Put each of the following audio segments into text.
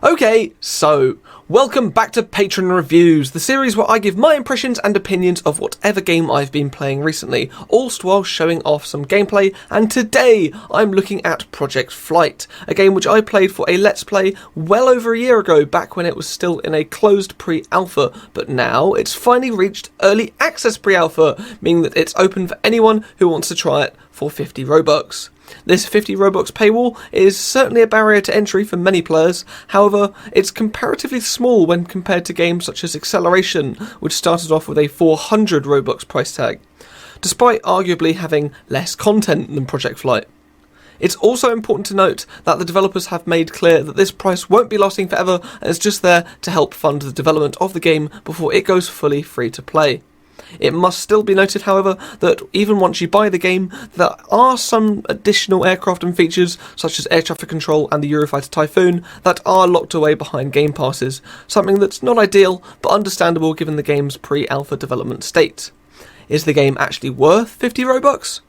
Okay, so welcome back to Patron Reviews, the series where I give my impressions and opinions of whatever game I've been playing recently, all while showing off some gameplay, and today I'm looking at Project Flight, a game which I played for a Let's Play well over a year ago, back when it was still in a closed pre-alpha, but now it's finally reached early access pre-alpha, meaning that it's open for anyone who wants to try it for 50 Robux. This 50 Robux paywall is certainly a barrier to entry for many players, however, it's comparatively small when compared to games such as Acceleration, which started off with a 400 Robux price tag, despite arguably having less content than Project Flight. It's also important to note that the developers have made clear that this price won't be lasting forever and is just there to help fund the development of the game before it goes fully free to play. It must still be noted, however, that even once you buy the game, there are some additional aircraft and features, such as air traffic control and the Eurofighter Typhoon, that are locked away behind game passes, something that's not ideal, but understandable given the game's pre-alpha development state. Is the game actually worth 50 Robux?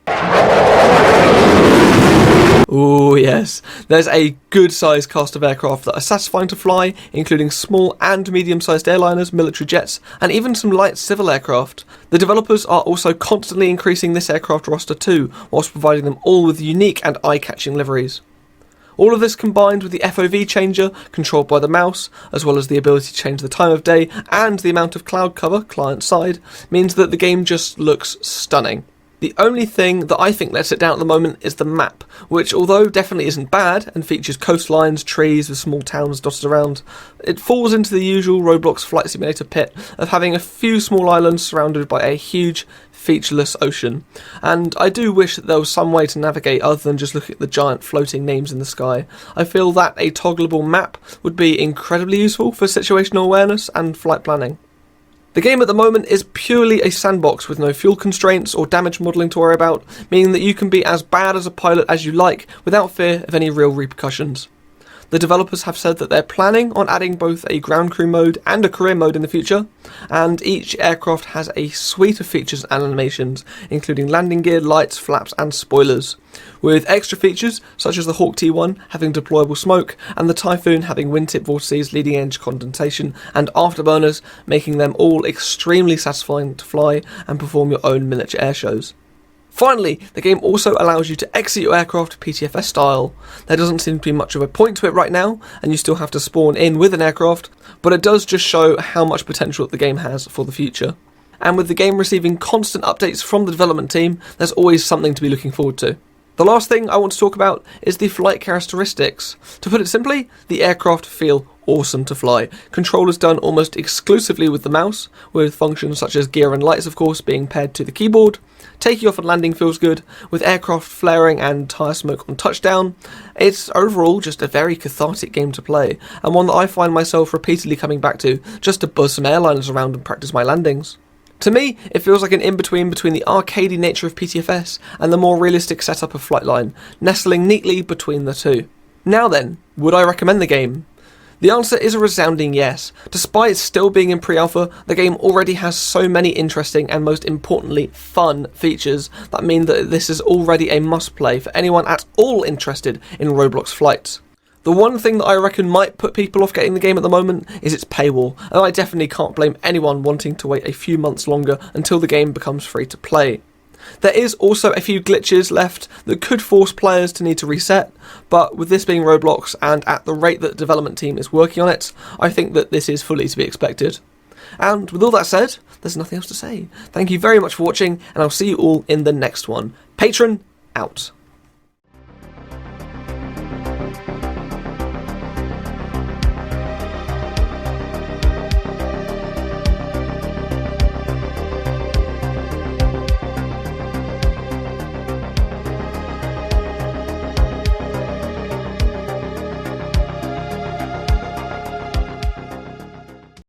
Oh yes, there's a good sized cast of aircraft that are satisfying to fly, including small and medium sized airliners, military jets, and even some light civil aircraft. The developers are also constantly increasing this aircraft roster too, whilst providing them all with unique and eye-catching liveries. All of this combined with the FOV changer, controlled by the mouse, as well as the ability to change the time of day and the amount of cloud cover client-side, means that the game just looks stunning. The only thing that I think lets it down at the moment is the map, which although definitely isn't bad and features coastlines, trees with small towns dotted around, it falls into the usual Roblox Flight Simulator pit of having a few small islands surrounded by a huge, featureless ocean. And I do wish that there was some way to navigate other than just looking at the giant floating names in the sky. I feel that a toggleable map would be incredibly useful for situational awareness and flight planning. The game at the moment is purely a sandbox with no fuel constraints or damage modelling to worry about, meaning that you can be as bad as a pilot as you like without fear of any real repercussions. The developers have said that they're planning on adding both a ground crew mode and a career mode in the future, and each aircraft has a suite of features and animations, including landing gear, lights, flaps and spoilers, with extra features such as the Hawk T1 having deployable smoke and the Typhoon having wingtip vortices, leading edge condensation and afterburners, making them all extremely satisfying to fly and perform your own miniature air shows. Finally, the game also allows you to exit your aircraft PTFS style. There doesn't seem to be much of a point to it right now, and you still have to spawn in with an aircraft, but it does just show how much potential the game has for the future. And with the game receiving constant updates from the development team, there's always something to be looking forward to. The last thing I want to talk about is the flight characteristics. To put it simply, the aircraft feel awesome to fly. Control is done almost exclusively with the mouse, with functions such as gear and lights of course being paired to the keyboard. Taking off and landing feels good, with aircraft flaring and tyre smoke on touchdown. It's overall just a very cathartic game to play, and one that I find myself repeatedly coming back to just to buzz some airliners around and practice my landings. To me, it feels like an in-between between the arcadey nature of PTFS and the more realistic setup of Flightline, nestling neatly between the two. Now then, would I recommend the game? The answer is a resounding yes. Despite still being in pre-alpha, the game already has so many interesting and most importantly fun features that mean that this is already a must-play for anyone at all interested in Roblox Flight. The one thing that I reckon might put people off getting the game at the moment is its paywall, and I definitely can't blame anyone wanting to wait a few months longer until the game becomes free to play. There is also a few glitches left that could force players to need to reset, but with this being Roblox and at the rate that the development team is working on it, I think that this is fully to be expected. And with all that said, there's nothing else to say. Thank you very much for watching, and I'll see you all in the next one. Patron, out.